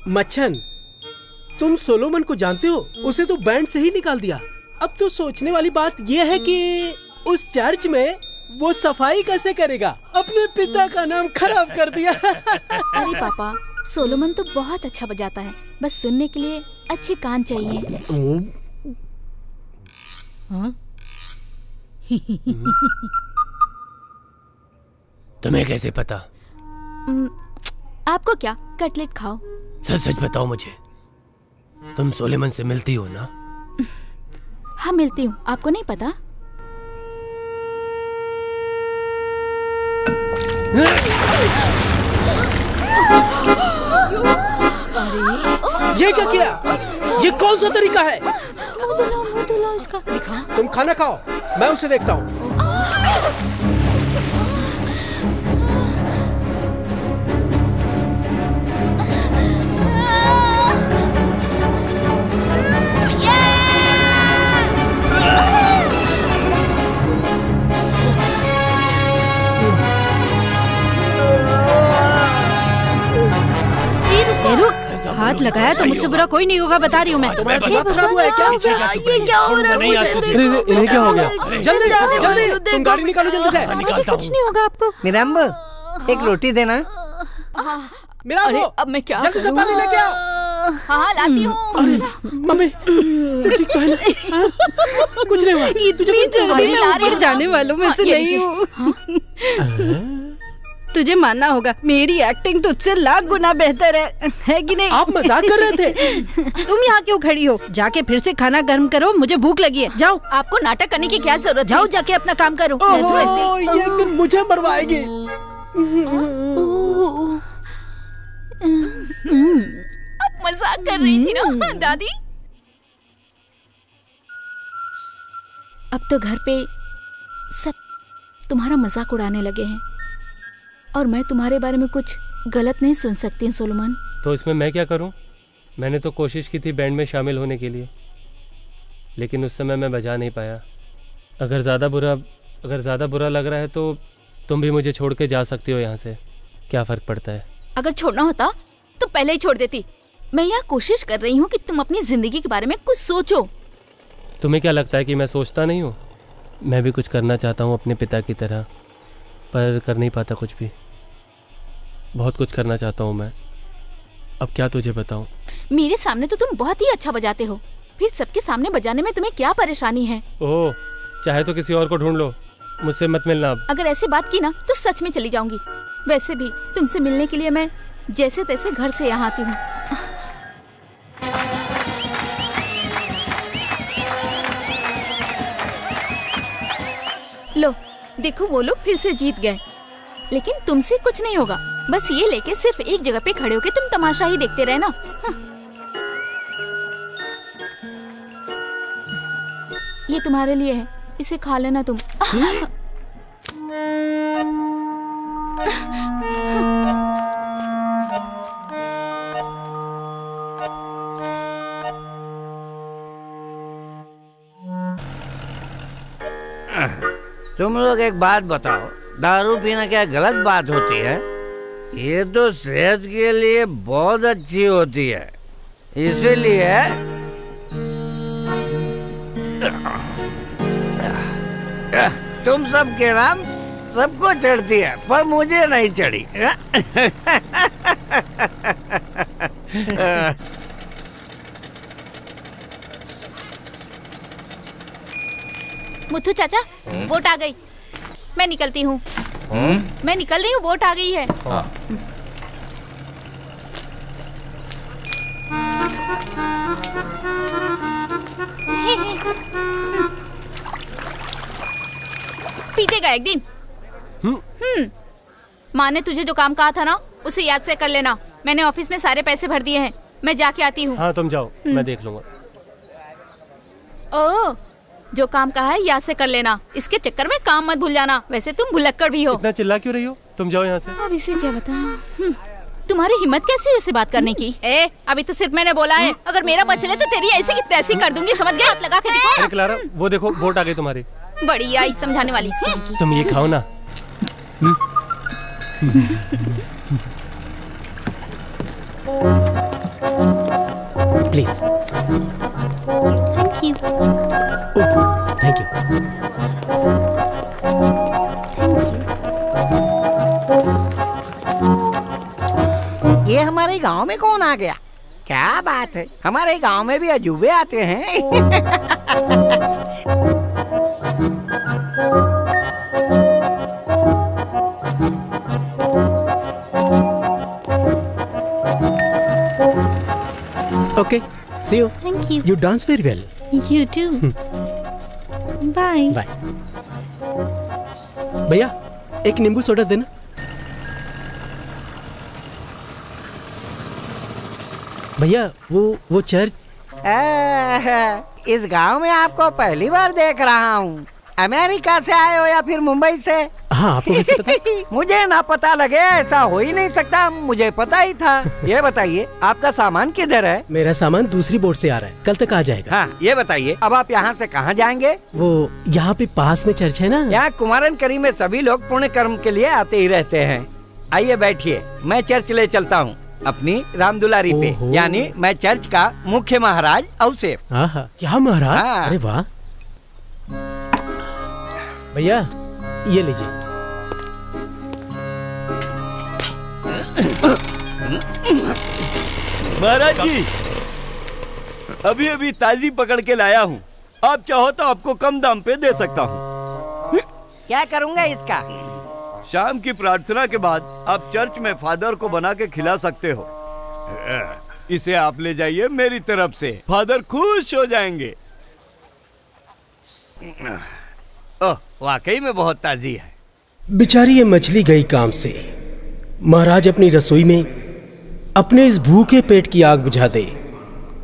मच्छन, तुम सोलोमन को जानते हो? उसे तो बैंड से ही निकाल दिया। अब तो सोचने वाली बात यह है कि उस चर्च में वो सफाई कैसे करेगा? अपने पिता का नाम खराब कर दिया। अरे पापा, सोलोमन तो बहुत अच्छा बजाता है, बस सुनने के लिए अच्छे कान चाहिए। तुम्हें कैसे पता? आपको क्या, कटलेट खाओ। सच सच बताओ मुझे, तुम सोलोमन से मिलती हो ना? हाँ मिलती हूँ, आपको नहीं पता? ये क्या किया? ये कौन सा तरीका है? मुँह धुलाओ इसका। दिखा। तुम खाना खाओ, मैं उसे देखता हूँ। हाथ लगाया तो मुझसे बुरा कोई नहीं होगा, बता रही हूँ मैं। खराब हुआ है क्या? ये क्या हो रहा है? इन्हें क्या हो गया? जल्दी जल्दी, तुम गाड़ी निकालो जल्दी से। मुझे कुछ नहीं होगा आपको। मिराम्बो, एक रोटी देना। मिराम्बो, अब मैं क्या जल्दी से पानी लेके आओ। हाँ लाती हूँ। मम्मी, तुम ठीक तो है ना? कुछ नहीं हुआ? इतनी जल्दी मैं ऊपर जाने वालों में से नहीं हूँ। तुझे मानना होगा, मेरी एक्टिंग तुझसे लाख गुना बेहतर है कि नहीं? आप मजाक कर रहे थे। तुम यहाँ क्यों खड़ी हो? जाके फिर से खाना गर्म करो, मुझे भूख लगी है। जाओ। आपको नाटक करने की क्या जरूरत? जाओ जाके अपना काम करो। मैं तो ऐसे ये दिन मुझे मरवाएगी। आप मजाक कर रही थी ना दादी? अब तो घर पे सब तुम्हारा मजाक उड़ाने लगे हैं और मैं तुम्हारे बारे में कुछ गलत नहीं सुन सकती सोलोमन। तो इसमें मैं क्या करूं? मैंने तो कोशिश की थी बैंड में शामिल होने के लिए, लेकिन उस समय मैं बजा नहीं पाया। अगर ज़्यादा बुरा लग रहा है तो तुम भी मुझे छोड़ के जा सकती हो यहाँ से। क्या फ़र्क पड़ता है? अगर छोड़ना होता तो पहले ही छोड़ देती। मैं यहाँ कोशिश कर रही हूँ कि तुम अपनी जिंदगी के बारे में कुछ सोचो। तुम्हें क्या लगता है कि मैं सोचता नहीं हूँ? मैं भी कुछ करना चाहता हूँ अपने पिता की तरह, पर कर नहीं पाता कुछ भी। बहुत कुछ करना चाहता हूँ मैं, अब क्या तुझे बताऊँ? मेरे सामने तो तुम बहुत ही अच्छा बजाते हो, फिर सबके सामने बजाने में तुम्हें क्या परेशानी है? ओह, चाहे तो किसी और को ढूंढ लो, मुझसे मत मिलना अब। अगर ऐसी बात की ना तो सच में चली जाऊंगी। वैसे भी तुमसे मिलने के लिए मैं जैसे तैसे घर से यहाँ आती हूँ। लो देखो, वो लोग फिर से जीत गए, लेकिन तुमसे कुछ नहीं होगा। बस ये लेके सिर्फ एक जगह पे खड़े होके तुम तमाशा ही देखते रहना। ये तुम्हारे लिए है, इसे खा लेना तुम। तुम लोग एक बात बताओ, दारू पीना क्या गलत बात होती है? ये तो सेहत के लिए बहुत अच्छी होती है, इसीलिए तुम सब के नाम सबको चढ़ती है, पर मुझे नहीं चढ़ी। मुथु चाचा, वोट आ गई। मैं निकलती हूँ। मैं निकल रही हूँ, वोट आ गई है। पीतेगा एक दिन। माँ ने तुझे जो काम कहा था ना, उसे याद से कर लेना। मैंने ऑफिस में सारे पैसे भर दिए हैं, मैं जाके आती हूँ। हाँ तुम जाओ, मैं देख लूंगा। ओह, जो काम कहा है याद से कर लेना, इसके चक्कर में काम मत भूल जाना। वैसे तुम भुलक्कड़ भी हो। इतना चिल्ला क्यों रही हो? तुम जाओ यहाँ से। अब इसे क्या बताऊं? तुम्हारी हिम्मत कैसी वैसे बात करने की? अभी तो सिर्फ मैंने बोला है, अगर मेरा बचले तो तेरी ऐसी की तैसी कर दूंगी, समझ गए? हाथ लगा के दिखाओ। अरे क्लारा, वो देखो वोट आ गई तुम्हारी। बड़ी आई समझाने वाली। तुम ये खाओ ना। Please. Thank you. Thank you. ये हमारे गांव में कौन आ गया? क्या बात है, हमारे गांव में भी अजूबे आते हैं। Okay, see you. Thank you. You dance very well. You too. Bye. Bye. भैया एक नींबू सोडा देना। भैया वो चर्च। इस गांव में आपको पहली बार देख रहा हूँ। अमेरिका से आए हो या फिर मुंबई से? हाँ, आपको कैसे पता? मुझे ना पता लगे ऐसा हो ही नहीं सकता, मुझे पता ही था। ये बताइए आपका सामान किधर है? मेरा सामान दूसरी बोट से आ रहा है, कल तक आ जाएगा। हाँ, ये बताइए अब आप यहाँ से कहाँ जाएंगे? वो यहाँ पे पास में चर्च है ना। यहाँ कुमारन करी में सभी लोग पुण्य कर्म के लिए आते ही रहते हैं। आइए बैठिए, मैं चर्च ले चलता हूँ अपनी रामदुलारी पे, यानी मैं चर्च का मुख्य महाराज औसेफ। क्या महाराज? हाँ। अरे वाह। भैया ये लीजिए। महाराज जी, अभी अभी ताजी पकड़ के लाया हूँ। आप चाहो तो आपको कम दाम पे दे सकता हूँ। क्या करूँगा इसका? शाम की प्रार्थना के बाद आप चर्च में फादर को बना के खिला सकते हो। इसे आप ले जाइए मेरी तरफ से, फादर खुश हो जाएंगे। ओह, वाकई में बहुत ताजी है। बेचारी ये मछली गई काम से। महाराज अपनी रसोई में अपने इस भूखे पेट की आग बुझा दे,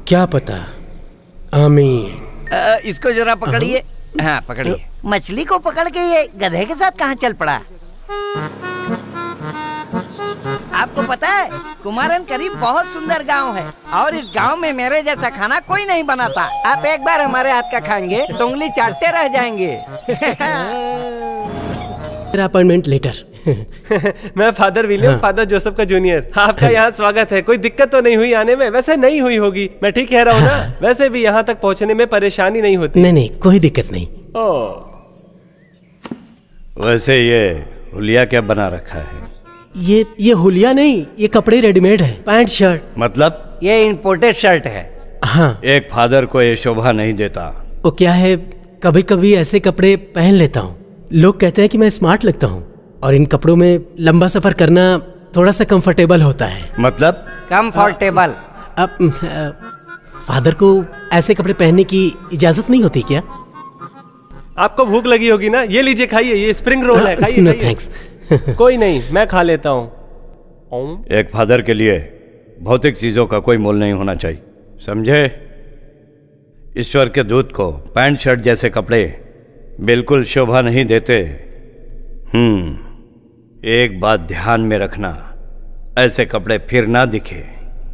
क्या पता। आमीन। इसको जरा पकड़िए। हाँ पकड़िए। मछली को पकड़ के ये गधे के साथ कहाँ चल पड़ा? आपको पता है कुमारन करीब बहुत सुंदर गांव है और इस गांव में मेरे जैसा खाना कोई नहीं बनाता। आप एक बार हमारे हाथ का खाएंगे तो उंगली चाटते रह जाएंगे। Appointment letter. मैं फादर विलियम, हाँ। फादर जोसेफ का जूनियर। आपका यहाँ स्वागत है। कोई दिक्कत तो नहीं हुई आने में? वैसे नहीं हुई होगी, मैं ठीक कह रहा हूँ ना? वैसे भी यहाँ तक पहुँचने में परेशानी नहीं होती। नहीं, कोई दिक्कत नहीं। वैसे ये हुलिया क्या बना रखा है? ये हुलिया नहीं, ये कपड़े रेडीमेड है, पैंट शर्ट। मतलब? ये इम्पोर्टेड शर्ट है। हाँ। एक फादर को ये शोभा नहीं देता। वो क्या है, कभी कभी ऐसे कपड़े पहन लेता हूँ। लोग कहते हैं कि मैं स्मार्ट लगता हूँ और इन कपड़ों में लंबा सफर करना थोड़ा सा कंफर्टेबल होता है। मतलब? कंफर्टेबल। अब फादर को ऐसे कपड़े पहनने की इजाजत नहीं होती क्या? आपको भूख लगी होगी ना, ये लीजिए खाइए, ये स्प्रिंग रोल है, खाइए। No thanks. कोई नहीं, मैं खा लेता हूँ। एक फादर के लिए भौतिक चीजों का कोई मोल नहीं होना चाहिए, समझे? ईश्वर के दूत को पैंट शर्ट जैसे कपड़े बिल्कुल शोभा नहीं देते। एक बात ध्यान में रखना, ऐसे कपड़े फिर ना दिखे।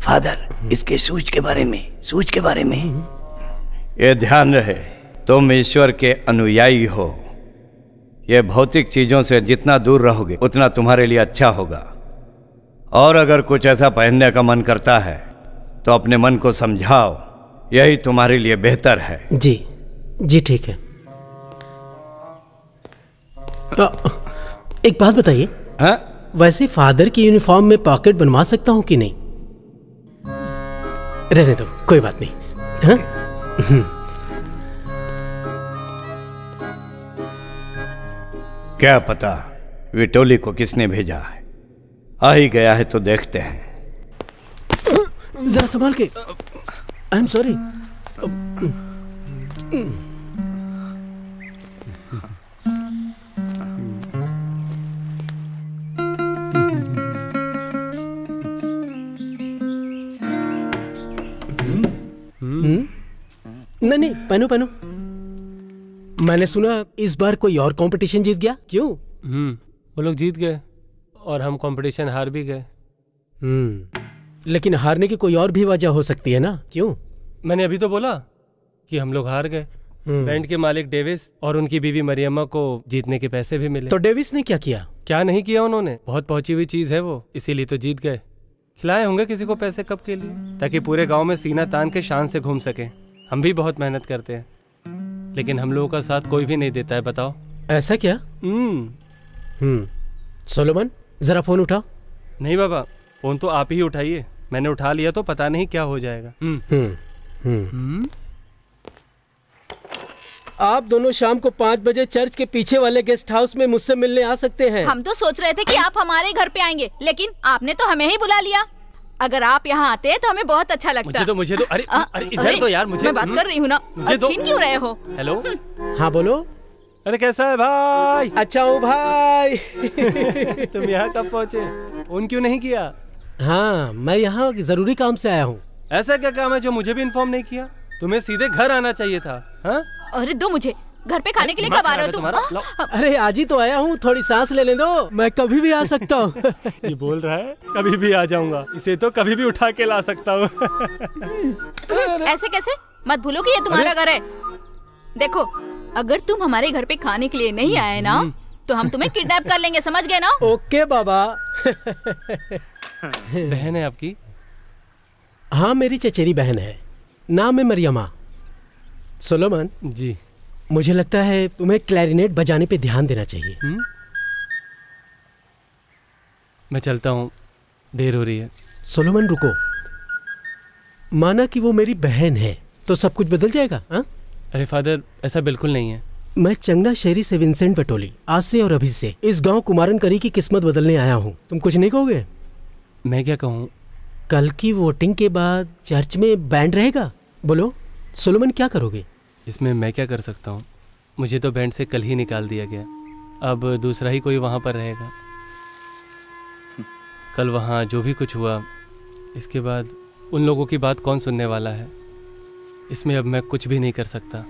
फादर, इसके सूच के बारे में ये ध्यान रहे, तुम ईश्वर के अनुयायी हो। ये भौतिक चीजों से जितना दूर रहोगे उतना तुम्हारे लिए अच्छा होगा। और अगर कुछ ऐसा पहनने का मन करता है तो अपने मन को समझाओ, यही तुम्हारे लिए बेहतर है। जी ठीक है। एक बात बताइए। हाँ? वैसे फादर की यूनिफॉर्म में पॉकेट बनवा सकता हूँ कि नहीं? रहने दो, कोई बात नहीं। हाँ? क्या पता विटोली को किसने भेजा है। आ ही गया है तो देखते हैं। जरा संभाल के। I am sorry. नहीं, पहनो। मैंने सुना इस बार कोई और कंपटीशन जीत गया, क्यों? वो लोग जीत गए और हम कंपटीशन हार भी गए। लेकिन हारने की कोई और भी वजह हो सकती है ना, क्यों? मैंने अभी तो बोला कि हम लोग हार गए। बैंड के मालिक डेविस और उनकी बीवी मरियम्मा को जीतने के पैसे भी मिले। तो डेविस ने क्या किया? क्या नहीं किया उन्होंने, बहुत पहुंची हुई चीज है वो, इसीलिए तो जीत गए। खिलाए होंगे किसी को पैसे कब के लिए, ताकि पूरे गांव में सीना तान के शान से घूम सके। हम भी बहुत मेहनत करते हैं, लेकिन हम लोगों का साथ कोई भी नहीं देता है। बताओ ऐसा क्या? सोलोमन जरा फोन उठाओ। नहीं बाबा, फोन तो आप ही उठाइए। मैंने उठा लिया तो पता नहीं क्या हो जाएगा। आप दोनों शाम को 5 बजे चर्च के पीछे वाले गेस्ट हाउस में मुझसे मिलने आ सकते हैं। हम तो सोच रहे थे कि आप हमारे घर पे आएंगे, लेकिन आपने तो हमें ही बुला लिया। अगर आप यहाँ आते तो हमें बहुत अच्छा लगता। मुझे तो अरे इधर तो यार, मुझे मैं बात कर रही हूँ ना, छीन क्यों रहे हो? हेलो, हाँ बोलो। अरे कैसा है भाई? अच्छा हूँ भाई। तुम यहाँ कब पहुँचे? फोन क्यों नहीं किया? हाँ मैं यहाँ जरूरी काम से आया हूँ। ऐसा क्या काम है जो मुझे भी इन्फॉर्म नहीं किया? तुम्हें सीधे घर आना चाहिए था। हाँ? अरे दो मुझे, घर पे खाने के लिए कब आ रहे हो तुम? अरे आज ही तो आया हूँ, थोड़ी सांस लेने दो, मैं कभी भी आ सकता हूँ। ये बोल रहा है कभी भी आ जाऊंगा, इसे तो कभी भी उठा के ला सकता हूँ। ऐसे कैसे? मत भूलो कि ये तुम्हारा घर है। देखो, अगर तुम हमारे घर पे खाने के लिए नहीं आए ना, तो हम तुम्हें किडनैप कर लेंगे, समझ गए ना? ओके बाबा। बहन है आपकी? हाँ मेरी चचेरी बहन है, नाम है मरियमा। सोलोमन जी, मुझे लगता है तुम्हें क्लैरिनेट बजाने पे ध्यान देना चाहिए। मैं चलता हूँ, देर हो रही है। सोलोमन रुको, माना कि वो मेरी बहन है तो सब कुछ बदल जाएगा? हा? अरे फादर, ऐसा बिल्कुल नहीं है। मैं चंगना शहरी से विंसेंट वटोली आज से और अभी से इस गांव कुमारन करी की किस्मत बदलने आया हूँ। तुम कुछ नहीं कहोगे? मैं क्या कहूँ? कल की वोटिंग के बाद चर्च में बैंड रहेगा। बोलो सोलोमन, क्या करोगे? इसमें मैं क्या कर सकता हूँ? मुझे तो बैंड से कल ही निकाल दिया गया, अब दूसरा ही कोई वहाँ पर रहेगा। कल वहाँ जो भी कुछ हुआ, इसके बाद उन लोगों की बात कौन सुनने वाला है? इसमें अब मैं कुछ भी नहीं कर सकता।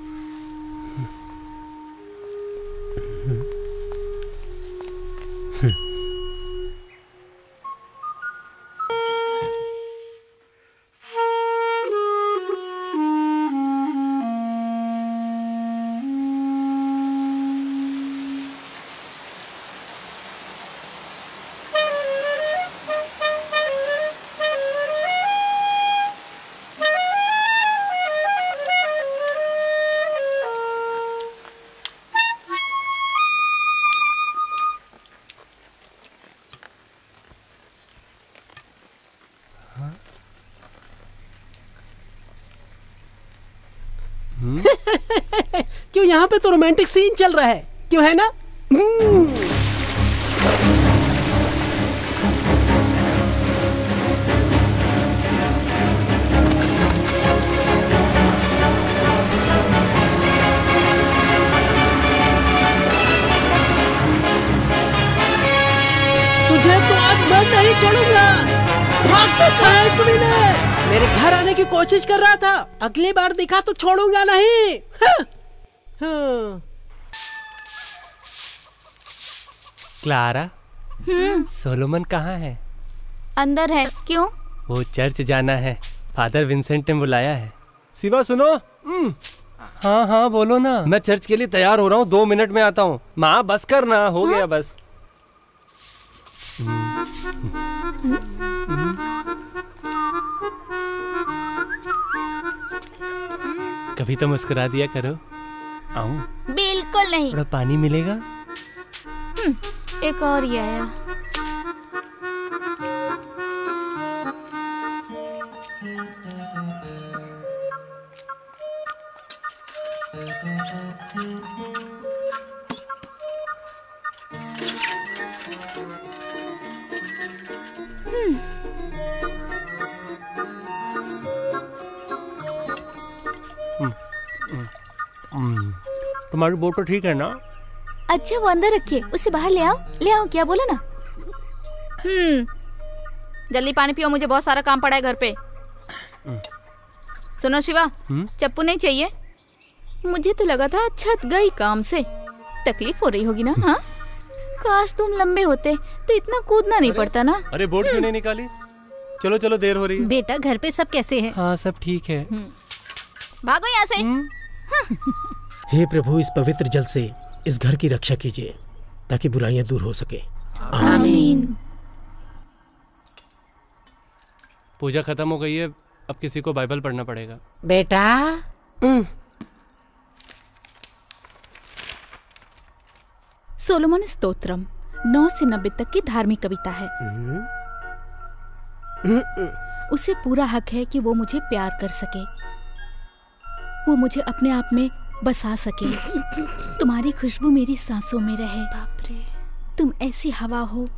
क्यों, यहाँ पे तो रोमांटिक सीन चल रहा है, क्यों है ना? तुझे तो आज मैं नहीं छोड़ूंगा। भाग तो खाया तुमने। मेरे घर आने की कोशिश कर रहा था, अगली बार दिखा तो छोड़ूंगा नहीं। हाँ। क्लारा, सोलोमन कहाँ है? अंदर है। क्यों? वो चर्च जाना है, फादर विंसेंट ने बुलाया है। शिवा सुनो। हाँ हाँ बोलो ना। मैं चर्च के लिए तैयार हो रहा हूँ, 2 मिनट में आता हूँ। माँ बस करना, हो गया बस। कभी तो मुस्कुरा दिया करो। आऊं? बिल्कुल नहीं। थोड़ा पानी मिलेगा? एक और ही आया। तुम्हारी बोट तो ठीक है ना? अच्छा वो अंदर रखिए, उसे बाहर ले आओ। ले आओ, क्या बोला ना? जल्दी पानी पियो, मुझे बहुत सारा काम पड़ा है घर पे। सुनो शिवा, चप्पू नहीं चाहिए? मुझे तो लगा था छत गई काम से, तकलीफ हो रही होगी ना? हाँ, काश तुम लंबे होते तो इतना कूदना नहीं पड़ता ना। अरे बोट क्यों नहीं निकाली? चलो चलो, देर हो रही है। बेटा घर पे सब कैसे हैं? हाँ सब ठीक है। भागो यहाँ से। हे प्रभु, इस पवित्र जल से इस घर की रक्षा कीजिए ताकि बुराइयां दूर हो सके। आमीन। पूजा खत्म हो गई है, अब किसी को बाइबल पढ़ना पड़ेगा। बेटा सोलोमन स्तोत्रम 9 से 90 तक की धार्मिक कविता है। उसे पूरा हक है कि वो मुझे प्यार कर सके, वो मुझे अपने आप में बसा सके। तुम्हारी खुशबू मेरी सांसों में रहे। बाप रे। तुम ऐसी हवा हो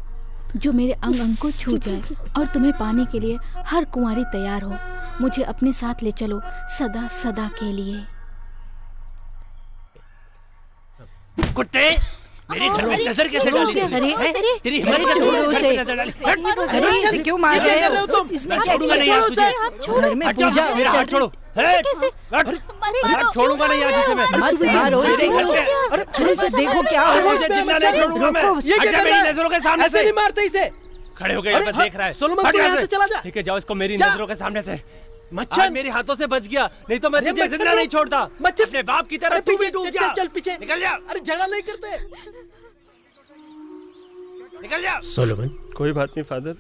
जो मेरे अंग अंग को छू जाए, और तुम्हें पाने के लिए हर कुंवारी तैयार हो। मुझे अपने साथ ले चलो सदा सदा के लिए। कुत्ते, मेरी नजर कैसे डाली? अरे तेरी हिम्मत कैसे नजर डाली? अरे क्यों मार रहे हो तुम? इसमें क्या किया? घर में पूजा, मेरा हाथ छोड़ो। छोड़ूंगा नहीं आज इसे मैं। मत मारो इसे। अरे देखो क्या हो रहा है। ये क्या कर रहा है? नजरों के सामने ऐसे नहीं मारते इसे। खड़े हो गए, यहाँ पे देख रहा है। सोलोमन तू यहाँ से चला जा। ठीक है, जाओ, इसको मेरी नजरों के सामने से। मच्छर मेरे हाथों से बच गया, नहीं तो मैं तुझे जिंदा नहीं छोड़ता। मच्छर अपने बाप की तरह तू भी डूब जा। चल पीछे निकल जा। अरे झगड़ा नहीं करते। निकल जा। सोलोमन कोई बात नहीं फादर।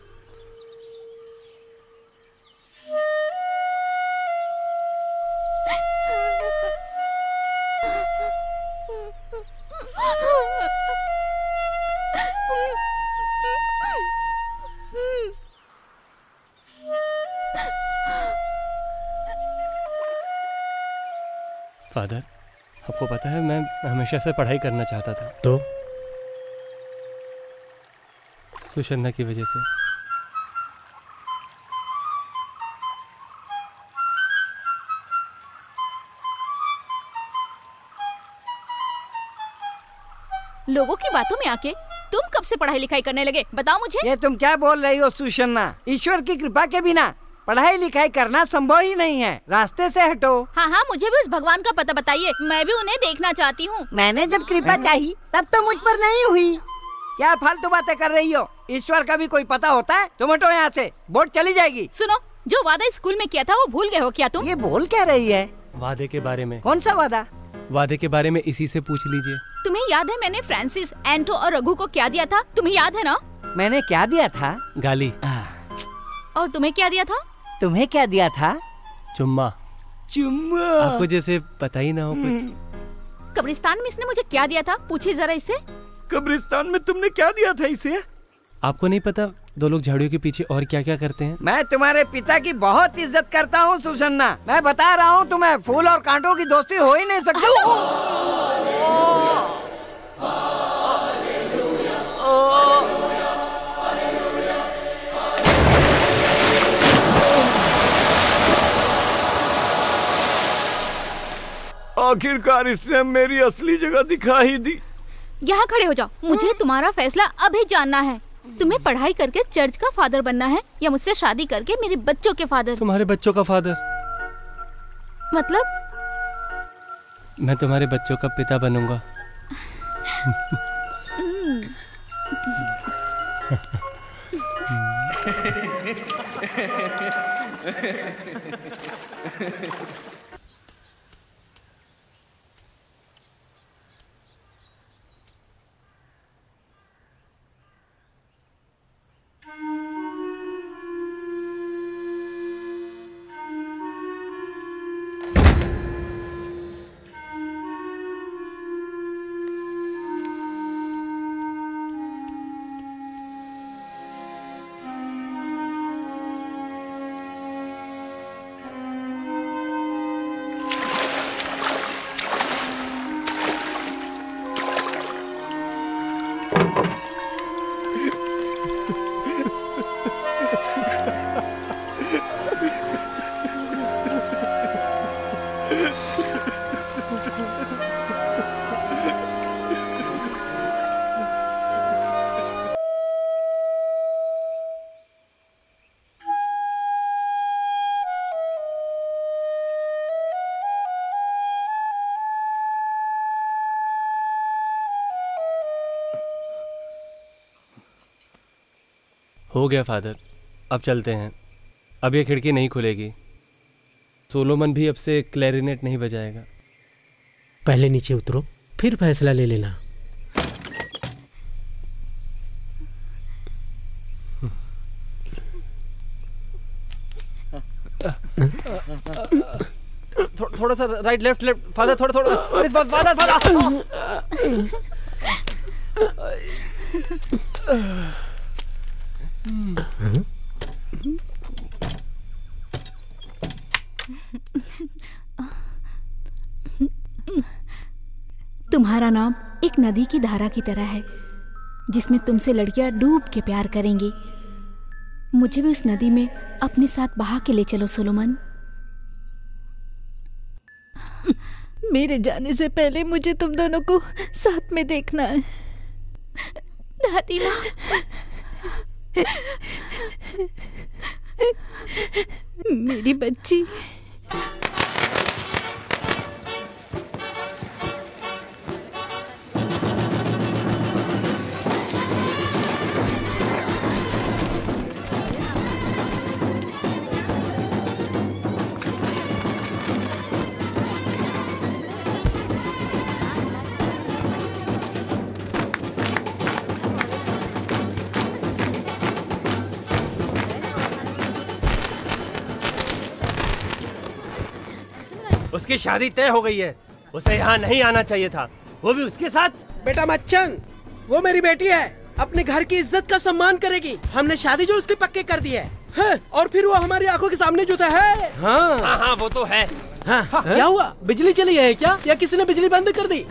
फादर, आपको पता है मैं हमेशा से पढ़ाई करना चाहता था, तो सुषन्ना की वजह से। लोगों की बातों में आके तुम कब से पढ़ाई लिखाई करने लगे? बताओ मुझे। ये तुम क्या बोल रही हो सुषन्ना? ईश्वर की कृपा के बिना पढ़ाई लिखाई करना संभव ही नहीं है। रास्ते से हटो। हाँ हाँ, मुझे भी उस भगवान का पता बताइए, मैं भी उन्हें देखना चाहती हूँ। मैंने जब कृपा चाही तब तो मुझ पर नहीं हुई। क्या फालतू बातें कर रही हो? ईश्वर का भी कोई पता होता है? तुम हटो यहाँ से, बोर्ड चली जाएगी। सुनो, जो वादा स्कूल में किया था वो भूल गए हो क्या तुम? ये बोल क्या रही है? वादे के बारे में। कौन सा वादा? वादे के बारे में इसी से पूछ लीजिए। तुम्हें याद है मैंने फ्रांसिस, एंटो और रघु को क्या दिया था? तुम्हें याद है ना? मैंने क्या दिया था? गाली। और तुम्हें क्या दिया था? तुम्हें क्या दिया था? चुम्मा। चुम्मा? आपको जैसे पता ही ना हो कुछ। कब्रिस्तान में इसने मुझे क्या दिया था? पूछिए जरा इससे। कब्रिस्तान में तुमने क्या दिया था इसे? आपको नहीं पता दो लोग झाड़ियों के पीछे और क्या क्या करते हैं? मैं तुम्हारे पिता की बहुत इज्जत करता हूँ सुषन्ना। मैं बता रहा हूँ तुम्हें, फूल और कांटों की दोस्ती हो ही नहीं सकती। आखिरकार इसने मेरी असली जगह दिखा ही दी। यहाँ खड़े हो जाओ, मुझे तुम्हारा फैसला अभी जानना है। तुम्हें पढ़ाई करके चर्च का फादर बनना है या मुझसे शादी करके मेरे बच्चों के फादर? तुम्हारे बच्चों का फादर मतलब? मैं तुम्हारे बच्चों का पिता बनूंगा। हो गया फादर, अब चलते हैं। अब ये खिड़की नहीं खुलेगी। सोलोमन भी अब से क्लैरिनेट नहीं बजाएगा। पहले नीचे उतरो, फिर फैसला ले लेना। थोड़ा सा राइट लेफ्ट लेफ्ट फादर, थोड़ा थोड़ा फादर फादर। तुम्हारा नाम एक नदी की धारा की तरह है जिसमें तुमसे लड़कियां डूब के प्यार करेंगी। मुझे भी उस नदी में अपने साथ बहा के ले चलो सोलोमन। मेरे जाने से पहले मुझे तुम दोनों को साथ में देखना है। दादी माँ, मेरी बच्ची। उसकी शादी तय हो गई है, उसे यहाँ नहीं आना चाहिए था, वो भी उसके साथ। बेटा मच्छन, वो मेरी बेटी है, अपने घर की इज्जत का सम्मान करेगी। हमने शादी जो उसके पक्के कर दी है। हाँ, और फिर वो हमारी आंखों के सामने जो है। हाँ हाँ हाँ वो तो है। हाँ, हाँ, क्या हुआ? बिजली चली है क्या, या किसी ने बिजली बंद कर दी?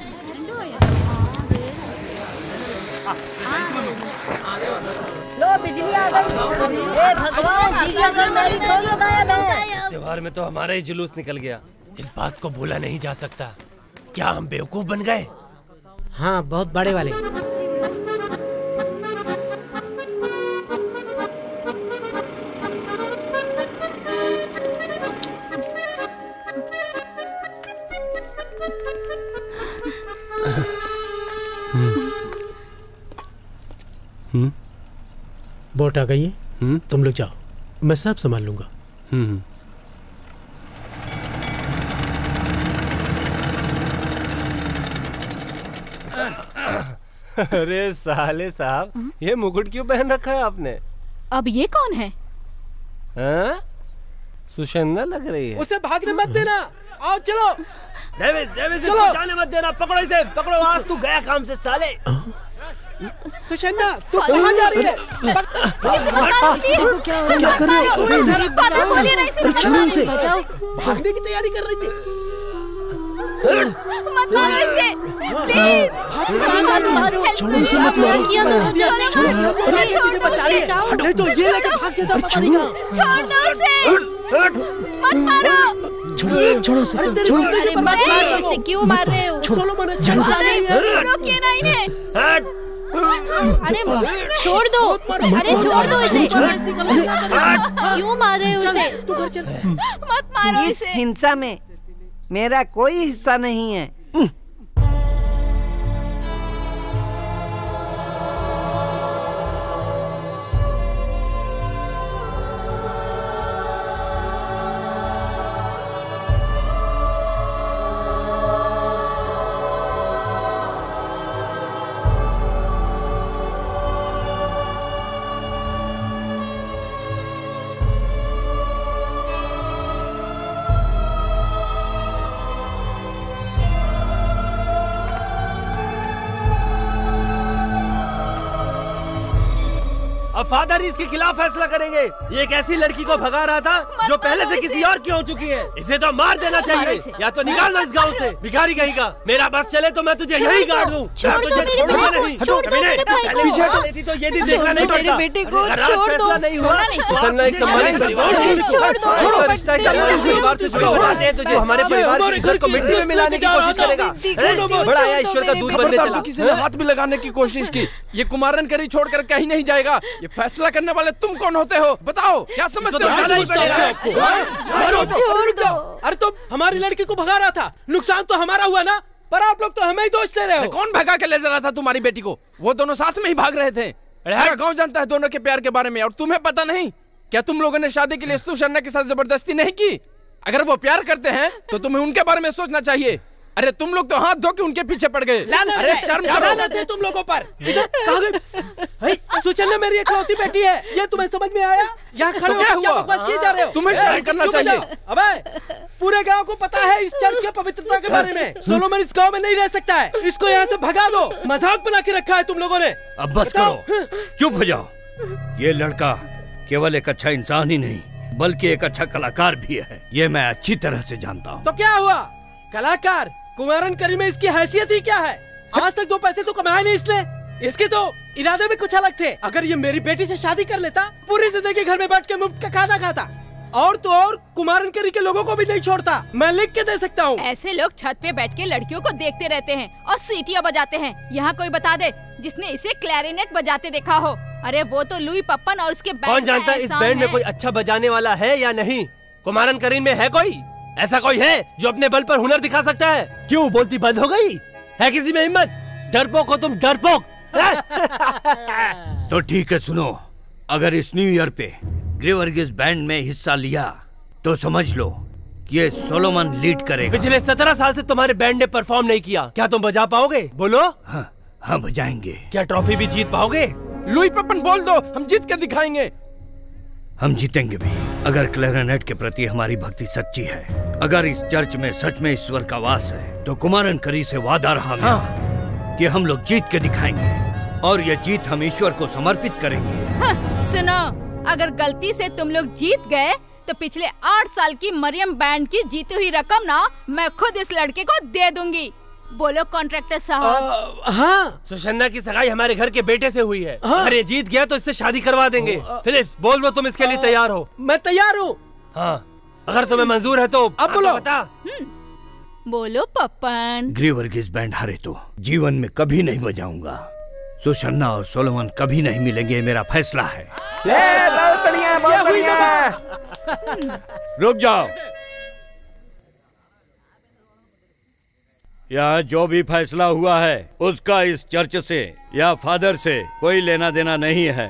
लो बिजली आ गई। हे भगवान, त्योहार में तो हमारा ही जुलूस निकल गया। इस बात को भूला नहीं जा सकता। क्या हम बेवकूफ बन गए? हाँ, बहुत बड़े वाले। बोट आ गई है, तुम लोग जाओ, मैं सब संभाल लूंगा। अरे साले साहब, ये मुकुट क्यों पहन रखा है आपने? अब ये कौन है? सुषन्ना लग रही है। उसे भागने मत देना। आओ चलो। डेविस, डेविस, चलो, जाने मत देना। पकड़ो इसे, पकड़ो। आज तू गया काम से साले। सुषन्ना, तू कहाँ जा रही है? इसे मत मारो प्लीज। क्या कर रहे हो? फादर बोलिए ना इसे। बचाओ। भागने की तैयारी कर रही थी। मत मारो इसे प्लीज। छोड़ो इसे, मत मारो। छोड़ो तो ये लेकर भाग जाता, पता नहीं कहाँ। छोड़ दो इसे, मत मारो। छोड़ो इसे, छोड़ो। अरे मत मारो इसे, क्यों मार रहे हो? रोकिए ना इन्हें। अरे छोड़ दो, अरे छोड़ दो इसे। क्यों मार रहे हो इसे? तू घर चल। मत मारो इस इसे। हिंसा में मेरा कोई हिस्सा नहीं है। अब फादर इसके खिलाफ फैसला करेंगे। ये एक ऐसी लड़की को भगा रहा था जो पहले से किसी और की हो चुकी है। इसे तो मार देना चाहिए, या तो निकाल दो इस गांव से। भिखारी कहीं का। मेरा बस चले तो मैं तुझे यही गाड़ दूं। तुझे छोड़ूंगा नहीं। पहले तो ये दिन देखना नहीं पड़ता। बेटे को छोड़ दो। नहीं हुआ। सुषन्ना एक सम्मानित परिवार से छोड़ो, रिश्ता परिवार से जुड़ा दे तुझे। हमारे परिवार की इज्जत को मिट्टी में मिलाने की कोशिश करेगा। बड़ा आया ईश्वर का दूध बनने चला। किसी ने हाथ भी लगाने की कोशिश की। ये कुमारन करी छोड़कर कहीं नहीं जाएगा। ये फैसला करने वाले तुम कौन होते हो? बताओ, क्या समझते हो? छोड़ दो। अरे तुम हमारी लड़की को भगा रहा था, नुकसान तो हमारा हुआ ना, पर आप लोग तो हमें ही दोष दे रहे हो। कौन भगा के ले जा रहा था तुम्हारी बेटी को? वो दोनों साथ में ही भाग रहे थे। पूरा गांव जानता है दोनों के प्यार के बारे में, और तुम्हें पता नहीं? क्या तुम लोगों ने शादी के लिए सुषन्ना के साथ जबरदस्ती नहीं की? अगर वो प्यार करते हैं तो तुम्हें उनके बारे में सोचना चाहिए। अरे तुम लोग तो हाथ धो के उनके पीछे पड़ गए। अरे शर्म करो। लानत है तुम लोगों पर। इधर कहाँ गई? सुचन्ना मेरी इकलौती बेटी है, ये तुम्हें समझ में आया? यहाँ खड़े हो क्या बकवास किए जा रहे हो? तुम्हें शर्म करना चाहिए। अबे पूरे गांव को पता है इस चर्च की पवित्रता के बारे में। सोलोमन इस गांव में नहीं रह सकता है, इसको यहाँ से भगा दो। मजाक बना के रखा है तुम लोगों ने। अब बस करो, चुप हो जाओ। ये लड़का केवल एक अच्छा इंसान ही नहीं बल्कि एक अच्छा कलाकार भी है, ये मैं अच्छी तरह से जानता हूँ। तो क्या हुआ? कलाकार? कुमारन करीम में इसकी हैसियत ही क्या है? आज तक 2 पैसे तो कमाए नहीं इसने। इसके तो इरादे भी कुछ अलग थे। अगर ये मेरी बेटी से शादी कर लेता, पूरी जिंदगी घर में बैठ के मुफ्त का खाना खाता। और तो और कुमारन करी के लोगों को भी नहीं छोड़ता, मैं लिख के दे सकता हूँ। ऐसे लोग छत पे बैठ के लड़कियों को देखते रहते हैं और सीटियाँ बजाते हैं। यहाँ कोई बता दे जिसने इसे क्लैरिनेट बजाते देखा हो। अरे वो तो लुई पप्पन और उसके बैंड। कौन जानता इस बैंड में कोई अच्छा बजाने वाला है या नहीं? कुमारन करीम में है कोई ऐसा कोई है जो अपने बल पर हुनर दिखा सकता है? क्यों बोलती बंद हो गई है? किसी में हिम्मत? डरपोक हो तुम, डरपोक। तो ठीक है, सुनो, अगर इस न्यू ईयर पे ग्रेवर्गीस बैंड में हिस्सा लिया तो समझ लो ये सोलोमन लीड करेगा। पिछले 17 साल से तुम्हारे बैंड ने परफॉर्म नहीं किया, क्या तुम बजा पाओगे? बोलो। हाँ बजाएंगे। क्या ट्रॉफी भी जीत पाओगे? लुई पप्पन बोल दो, हम जीत कर दिखाएंगे। हम जीतेंगे भी अगर क्लैरिनेट के प्रति हमारी भक्ति सच्ची है। अगर इस चर्च में सच में ईश्वर का वास है तो कुमारन करी से वादा रहा मेरा कि हम लोग जीत के दिखाएंगे और ये जीत हम ईश्वर को समर्पित करेंगे। सुनो, अगर गलती से तुम लोग जीत गए तो पिछले 8 साल की मरियम बैंड की जीती हुई रकम ना मैं खुद इस लड़के को दे दूंगी। बोलो कॉन्ट्रैक्टर साहब। हाँ, सुशन्ना की सगाई हमारे घर के बेटे से हुई है। हाँ। अगर ये जीत गया तो इससे शादी करवा देंगे। फिलिप बोल दो तुम इसके लिए तैयार हो? मैं तैयार हूँ। हाँ, अगर तुम्हें मंजूर है तो अब बोलो। बता। बोलो पप्पन। ग्रेवर्गीस बैंड हारे तो जीवन में कभी नहीं बजाऊंगा। सुशन्ना और सोलोमन कभी नहीं मिलेंगे, मेरा फैसला है। बहुत बढ़िया, बहुत बढ़िया। रुक जाओ। यहाँ जो भी फैसला हुआ है उसका इस चर्च से या फादर से कोई लेना देना नहीं है।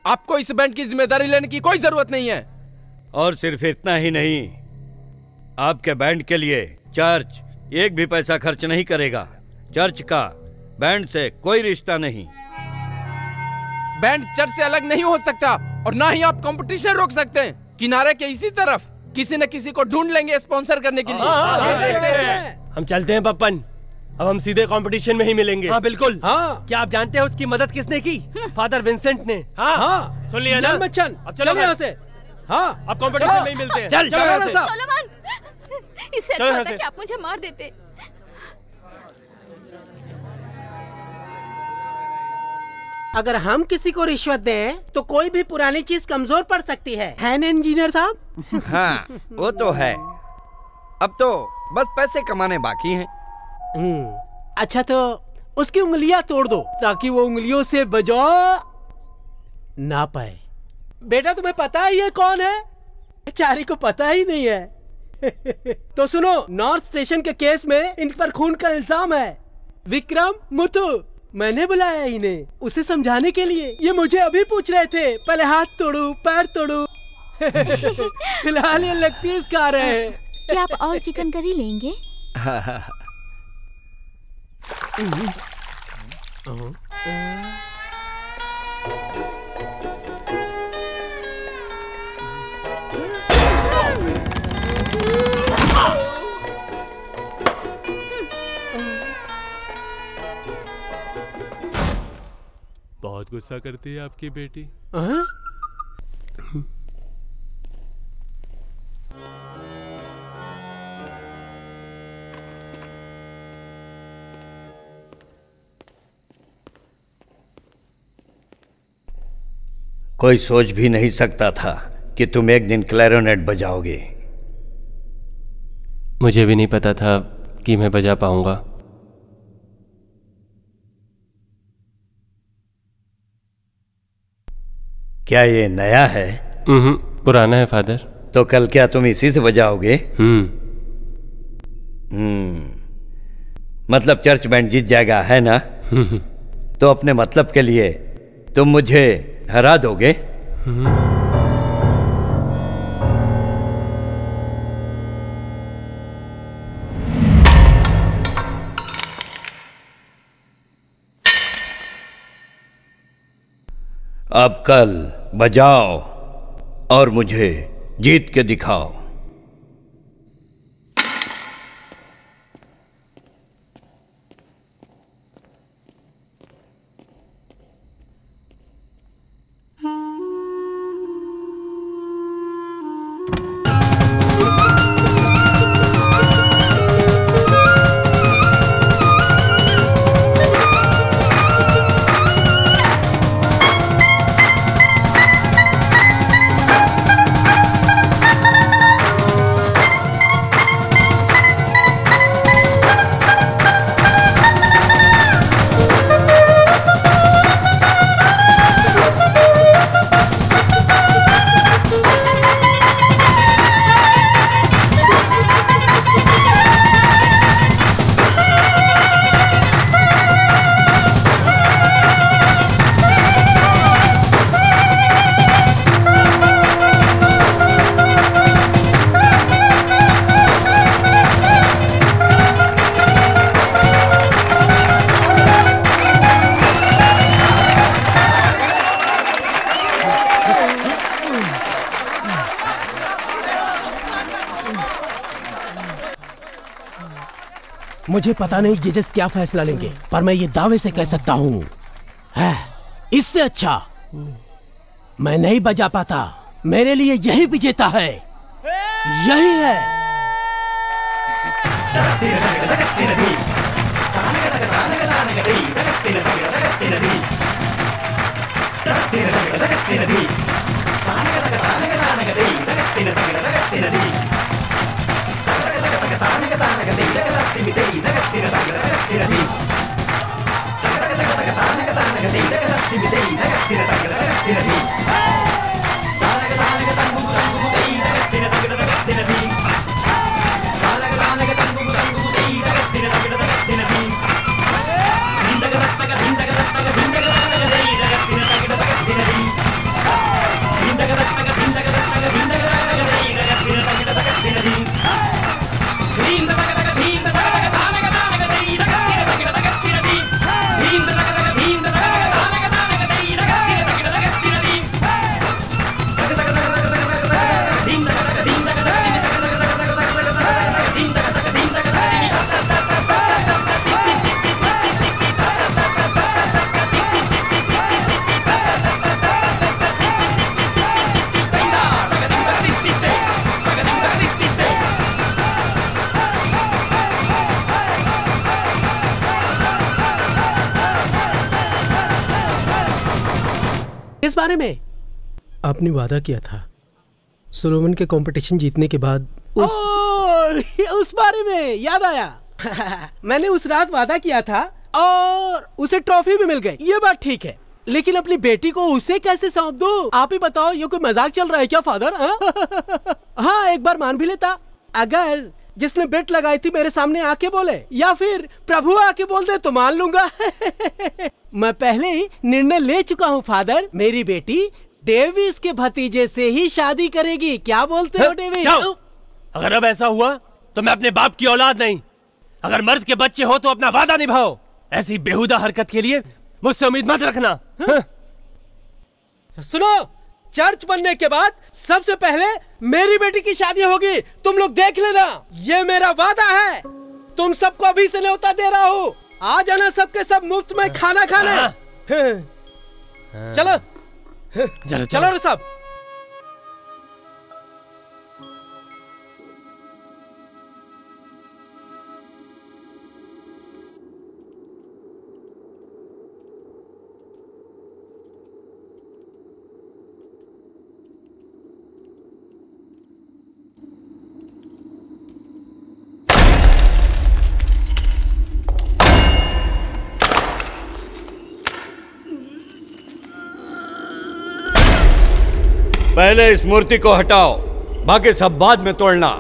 आपको इस बैंड की जिम्मेदारी लेने की कोई जरूरत नहीं है। और सिर्फ इतना ही नहीं, आपके बैंड के लिए चर्च एक भी पैसा खर्च नहीं करेगा। चर्च का बैंड से कोई रिश्ता नहीं। बैंड चर्च से अलग नहीं हो सकता और ना ही आप कंपटीशन रोक सकते हैं। किनारे के इसी तरफ किसी न किसी को ढूंढ लेंगे स्पॉन्सर करने के लिए। हम चलते हैं पप्पन, अब हम सीधे कंपटीशन में ही मिलेंगे। हाँ बिल्कुल। हाँ। क्या आप जानते हैं उसकी मदद किसने की? फादर विंसेंट ने। हाँ, हाँ। सुन लिया ना? मच्छन, अब चलो यहाँ से। हाँ, अब कंपटीशन में ही मिलते हैं। चल सोलोमन, इससे चलो अच्छा यहाँ होता से। कि आप मुझे मार देते। अगर हम किसी को रिश्वत दें तो कोई भी पुरानी चीज कमजोर पड़ सकती है ना इंजीनियर साहब? हाँ वो तो है। अब तो बस पैसे कमाने बाकी हैं। अच्छा तो उसकी उंगलियां तोड़ दो ताकि वो उंगलियों से बजा ना पाए। बेटा तुम्हें पता है ये कौन है? बेचारी को पता ही नहीं है। तो सुनो, नॉर्थ स्टेशन के केस में इन पर खून का इल्जाम है। विक्रम मुथु, मैंने बुलाया इन्हें उसे समझाने के लिए। ये मुझे अभी पूछ रहे थे पहले हाथ तोड़ू पैर तोड़ू। फिलहाल ये लेग पीस खा रहे हैं। क्या आप और चिकन करी लेंगे? बहुत गुस्सा करती है आपकी बेटी। कोई सोच भी नहीं सकता था कि तुम एक दिन क्लैरिनेट बजाओगे। मुझे भी नहीं पता था कि मैं बजा पाऊंगा। क्या ये नया है? पुराना है फादर। तो कल क्या तुम इसी से बजाओगे? मतलब चर्च बैंड जीत जाएगा, है ना? तो अपने मतलब के लिए तुम मुझे हरा दोगे? अब कल बजाओ और मुझे जीत के दिखाओ। मुझे पता नहीं जजेस क्या फैसला लेंगे, पर मैं ये दावे से कह सकता हूँ इससे अच्छा मैं नहीं बजा पाता। मेरे लिए यही विजेता है, यही है। इस बारे में आपने वादा किया था सोलोमन के कंपटीशन जीतने के बाद उस बारे में याद आया। मैंने उस रात वादा किया था और उसे ट्रॉफी भी मिल गई। ये बात ठीक है, लेकिन अपनी बेटी को उसे कैसे सौंप दूं? आप ही बताओ, ये कोई मजाक चल रहा है क्या फादर? हाँ, एक बार मान भी लेता अगर जिसने बेट लगाई थी मेरे सामने आके बोले, या फिर प्रभु आके बोल दे तो मान लूंगा। मैं पहले ही निर्णय ले चुका हूँ फादर, मेरी बेटी डेविस के भतीजे से ही शादी करेगी। क्या बोलते हो डेविस? अगर अब ऐसा हुआ तो मैं अपने बाप की औलाद नहीं। अगर मर्द के बच्चे हो तो अपना वादा निभाओ। ऐसी बेहुदा हरकत के लिए मुझसे उम्मीद मत रखना। सुनो, चर्च बनने के बाद सबसे पहले मेरी बेटी की शादी होगी। तुम लोग देख लेना, ये मेरा वादा है। तुम सबको अभी से न्योता दे रहा हूँ। आ जाना सबके सब मुफ्त में खाना खाने। चलो चलो रे सब। पहले इस मूर्ति को हटाओ, बाकी सब बाद में तोड़ना।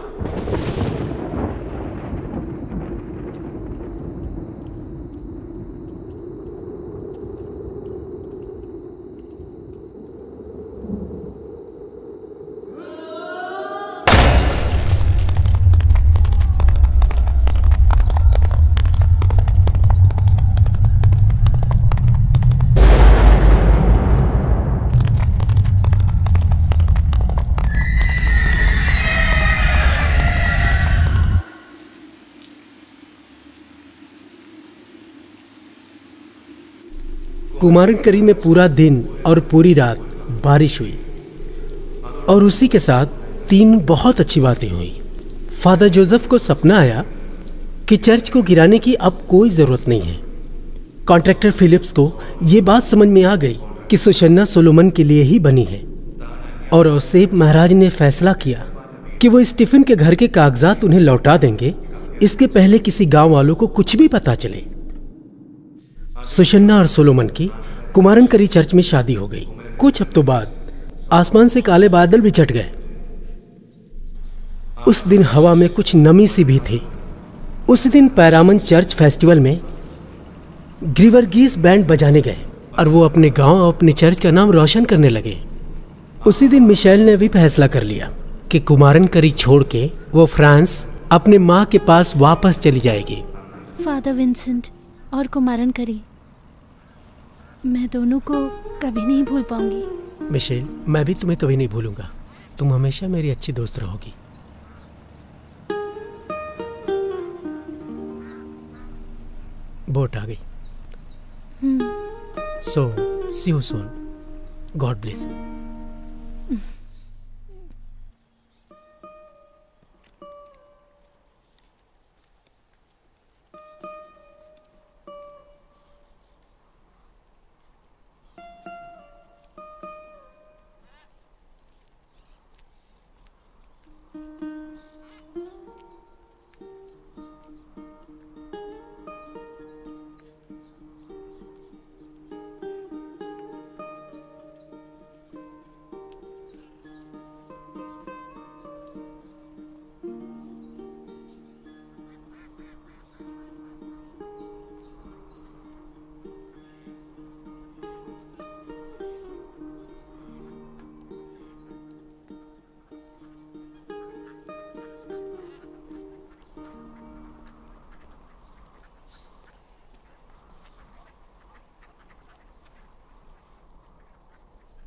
कुमारनकरी में पूरा दिन और पूरी रात बारिश हुई और उसी के साथ 3 बहुत अच्छी बातें हुई। फादर जोसेफ को सपना आया कि चर्च को गिराने की अब कोई ज़रूरत नहीं है। कॉन्ट्रैक्टर फिलिप्स को ये बात समझ में आ गई कि सुसन्ना सोलोमन के लिए ही बनी है और औसेप महाराज ने फैसला किया कि वो स्टीफन के घर के कागजात उन्हें लौटा देंगे, इसके पहले किसी गांव वालों को कुछ भी पता चले। सुसन्ना और सोलोमन की कुमारनकरी चर्च में शादी हो गई। कुछ हफ्तों बाद आसमान से काले बादल भी छट गए। उस दिन हवा में कुछ नमी सी भी थी। उस दिन पैरामन चर्च फेस्टिवल में ग्रीवर्गीस बैंड बजाने गए और वो अपने गांव और अपने चर्च का नाम रोशन करने लगे। उसी दिन मिशेल ने भी फैसला कर लिया कि कुमारनकरी छोड़ के वो फ्रांस अपने माँ के पास वापस चली जाएगी। फादर विंसेंट और कुमारनकरी, मैं दोनों को कभी नहीं भूल पाऊंगी। मिशेल, मैं भी तुम्हें कभी नहीं भूलूंगा। तुम हमेशा मेरी अच्छी दोस्त रहोगी। बोट आ गई। सो सी यू सून। God bless.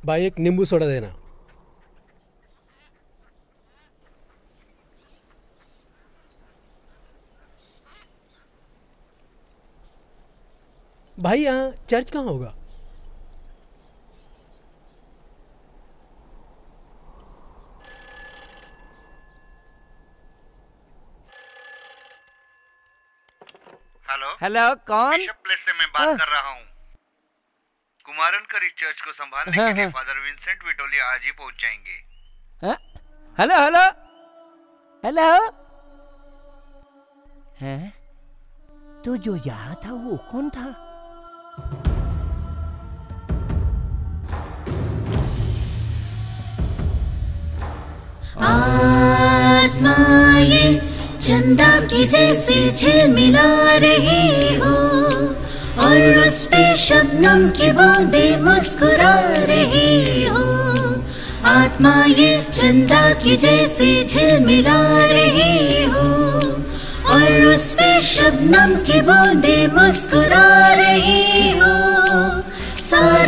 भाई एक नींबू सोडा देना। भाई यहाँ चर्च कहाँ होगा? हेलो हेलो, कौन? बिशप प्लेस से मैं बात कर रहा हूँ। कुमारनकरी चर्च को संभालने के लिए फादर विंसेंट विटोलिया आज ही पहुंच जाएंगे। Hello hello hello. हैं? तो जो यहाँ था वो कौन था? आत्माएं चंदा की जैसे झिलमिला रही हो और उस पे शबनम की बूंदें मुस्कुरा रही हो। आत्माएं चंदा की जैसे झिलमिला रही हो और उस पे शबनम की बूंदें मुस्कुरा रही हो। सारा